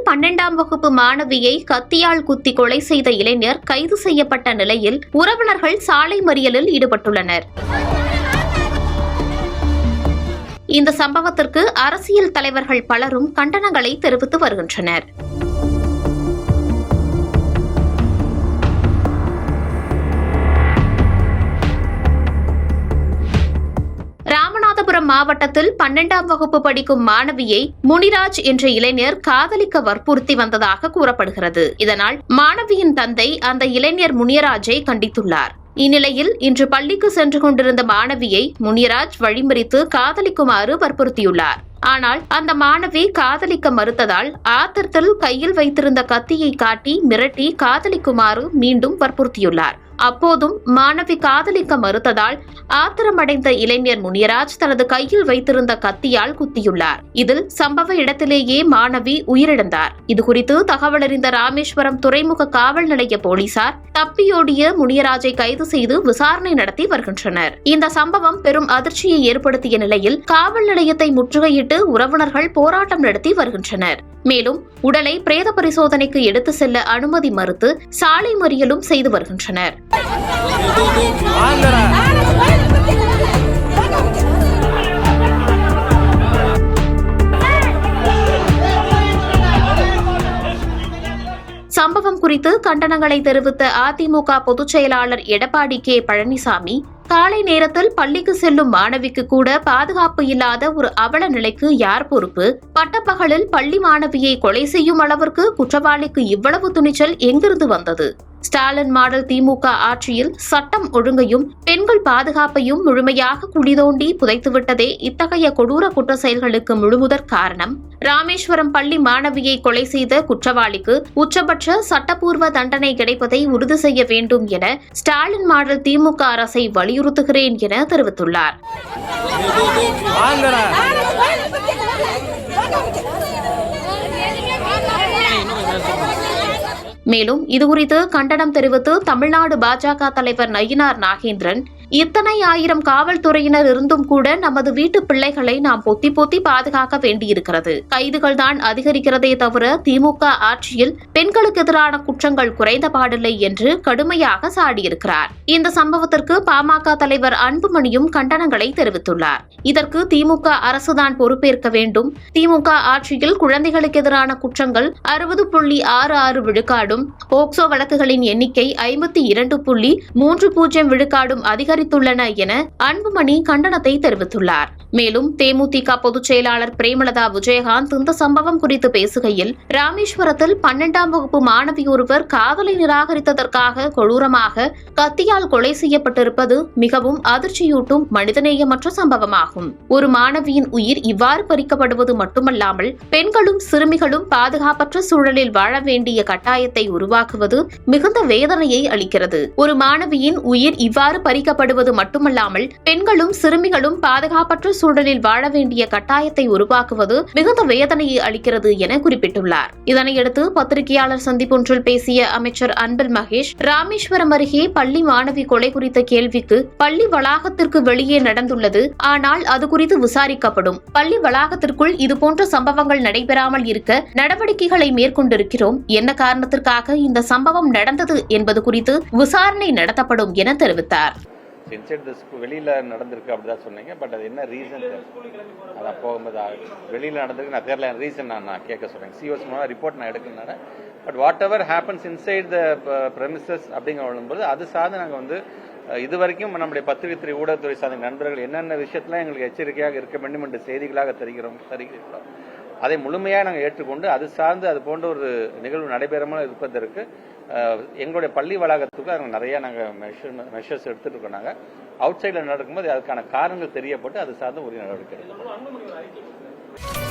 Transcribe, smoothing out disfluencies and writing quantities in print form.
12ஆம் வகுப்பு மாணவியை கத்தியால் குத்தி கொலை செய்த இளைஞர் கைது செய்யப்பட்ட நிலையில் உறவினர்கள் சாலை மறியலில் ஈடுபட்டுள்ளனர். இந்த சம்பவத்திற்கு அரசியல் தலைவர்கள் பலரும் கண்டனங்களை தெரிவித்து வருகின்றனர். ராமநாதபுரம் மாவட்டத்தில் 12ஆம் வகுப்பு படிக்கும் மாணவியை முனிராஜ் என்ற இளைஞர் காதலிக்க வற்புறுத்தி வந்ததாக கூறப்படுகிறது. இதனால் மாணவியின் தந்தை அந்த இளைஞர் முனிராஜை கண்டித்துள்ளார். இந்நிலையில் இன்று பள்ளிக்கு சென்று கொண்டிருந்த மாணவியை முனிராஜ் வழிமறித்து காதலிக்குமாறு வற்புறுத்தியுள்ளார். ஆனால் அந்த மாணவி காதலிக்க மறுத்ததால் ஆத்திரத்தில் கையில் வைத்திருந்த கத்தியை காட்டி மிரட்டி காதலிக்குமாறு மீண்டும் வற்புறுத்தியுள்ளார். அப்போதும் மாணவி காதலிக்க மறுத்ததால் ஆத்திரமடைந்த இளைஞர் முனிராஜ் தனது கையில் வைத்திருந்த கத்தியால் குத்தியுள்ளார். இதில் சம்பவ இடத்திலேயே மாணவி உயிரிழந்தார். இதுகுறித்து தகவல் அறிந்த ராமேஸ்வரம் துறைமுக காவல் நிலைய போலீசார் தப்பியோடிய முனிராஜை கைது செய்து விசாரணை நடத்தி வருகின்றனர். இந்த சம்பவம் பெரும் அதிர்ச்சியை ஏற்படுத்திய நிலையில் காவல் நிலையத்தை முற்றுகையிட்டு உறவினர்கள் போராட்டம் நடத்தி வருகின்றனர். மேலும் உடலை பிரேத பரிசோதனைக்கு எடுத்து செல்ல அனுமதி மறுத்து சாலை மறியலும் செய்து வருகின்றனர். சம்பவம் குறித்து கண்டனங்களை தெரிவித்த அதிமுக பொதுச் செயலாளர் எடப்பாடி கே பழனிசாமி, காலை நேரத்தில் பள்ளிக்கு செல்லும் மாணவிக்கு கூட பாதுகாப்பு இல்லாத ஒரு அவல நிலைக்கு யார் பொறுப்பு? பட்டப்பகலில் பள்ளி மாணவியை கொலை செய்யும் அளவிற்கு குற்றவாளிக்கு இவ்வளவு துணிச்சல் எங்கிருந்து வந்தது? ஸ்டாலின் மாடல் திமுக ஆட்சியில் சட்டம் ஒழுங்கையும் பெண்கள் பாதுகாப்பையும் முழுமையாக குடிதோண்டி புதைத்துவிட்டதே இத்தகைய கொடூர குற்ற செயல்களுக்கு முழுமுதற் காரணம். ராமேஸ்வரம் பள்ளி மாணவியை கொலை செய்த குற்றவாளிக்கு உச்சபட்ச சட்டப்பூர்வ தண்டனை கிடைப்பதை உறுதி செய்ய வேண்டும் என ஸ்டாலின் மாடல் திமுக அரசை வலியுறுத்துகிறேன் என தெரிவித்துள்ளார். மேலும் இதுகுறித்து கண்டனம் தெரிவித்து தமிழ்நாடு பாஜக தலைவர் நயினார் நாகேந்திரன், இத்தனை ஆயிரம் காவல்துறையினர் இருந்தும் கூட நமது வீட்டு பிள்ளைகளை நாம் பொத்தி பொத்தி பாதுகாக்க வேண்டியிருக்கிறது. கைதுகள் தான் அதிகரிக்கிறதே தவிர திமுக ஆட்சியில் பெண்களுக்கு எதிரான குற்றங்கள் குறைந்த பாடில்லை என்று கடுமையாக சாடியிருக்கிறார். இந்த சம்பவத்திற்கு பாமக தலைவர் அன்புமணியும் கண்டனங்களை தெரிவித்துள்ளார். இதற்கு திமுக அரசுதான் பொறுப்பேற்க வேண்டும். திமுக ஆட்சியில் குழந்தைகளுக்கு எதிரான குற்றங்கள் 60.66 விழுக்காடும், போக்சோ வழக்குகளின் எண்ணிக்கை 52.30 விழுக்காடும் அதிகரித்துள்ளன என அன்புமணி கண்டனத்தை தெரிவித்துள்ளார். மேலும் தேமுதிக பொதுச் செயலாளர் பிரேமலதா விஜயகாந்த் இந்த சம்பவம் குறித்து பேசுகையில், ராமேஸ்வரத்தில் 12ஆம் வகுப்பு மாணவி ஒருவர் காதலை நிராகரித்ததற்காக கொடூரமாக கத்தியால் கொலை செய்யப்பட்டிருப்பது மிகவும் அதிர்ச்சியூட்டும் மனிதநேயமற்ற சம்பவமாகும். ஒரு மாணவியின் உயிர் இவ்வாறு பறிக்கப்படுவது மட்டுமல்லாமல் பெண்களும் சிறுமிகளும் பாதுகாப்பற்ற சூழலில் வாழ வேண்டிய கட்டாயத்தை உருவாக்குவது மிகுந்த வேதனையை அளிக்கிறது. ஒரு மாணவியின் உயிர் இவ்வாறு பறிக்கப்படுவது மட்டுமல்லாமல் பெண்களும் சிறுமிகளும் பாதுகாப்பற்ற சூழலில் வாழ வேண்டிய கட்டாயத்தை உருவாக்குவது மிகுந்த வேதனையை அளிக்கிறது என குறிப்பிட்டுள்ளார். இதனையடுத்து பத்திரிகையாளர் சந்திப்பொன்றில் பேசிய அமைச்சர் அன்பில் மகேஷ், ராமேஸ்வரம் அருகே பள்ளி மாணவி கொலை குறித்த கேள்விக்கு பள்ளி வளாகத்திற்கு வெளியே நடந்துள்ளது, ஆனால் அது குறித்து விசாரிக்கப்படும். பள்ளி வளாகத்திற்குள் இதுபோன்ற சம்பவங்கள் நடைபெறாமல் இருக்க நடவடிக்கைகளை மேற்கொண்டிருக்கிறோம். என்ன காரணத்திற்காக இந்த சம்பவம் நடந்தது என்பது குறித்து விசாரணை நடத்தப்படும் என தெரிவித்தார். வெளியில நடந்திருக்கு அப்படிதான் சொன்னீங்க. பட் அது என்ன ரீசன்? அதான் போகும்போது வெளியில நடந்திருக்கு நான் தெரியல. ரீசன் நான் கேட்க சொல்றேன். சிஓஸ் மூலம் ரிப்போர்ட் நான் எடுக்கிறேன். But what ever happens inside the premises அப்படிங்கும்போது அது சார்ந்து நாங்கள் வந்து இது வரைக்கும் நம்முடைய பத்திரிகை ஊடகத்துறை சார்ந்த நண்பர்கள் என்னென்ன விஷயத்துல எங்களுக்கு எச்சரிக்கையாக இருக்க வேண்டும் என்று செய்திகளாக தருகிறோம் அதை முழுமையாக நாங்கள் ஏற்றுக்கொண்டு அது சார்ந்து அது போன்ற ஒரு நிகழ்வு நடைபெறாமல் இருப்பதற்கு எங்களுடைய பள்ளி வளாகத்துக்கு நாங்கள் நிறைய நாங்கள் மெஷர்ஸ் எடுத்துட்டு இருக்கோம். நாங்கள் அவுட் சைடில் நடக்கும்போது அதுக்கான காரணங்கள் தெரியப்பட்டு அது சார்ந்து உரிய நடவடிக்கை எடுக்கணும்.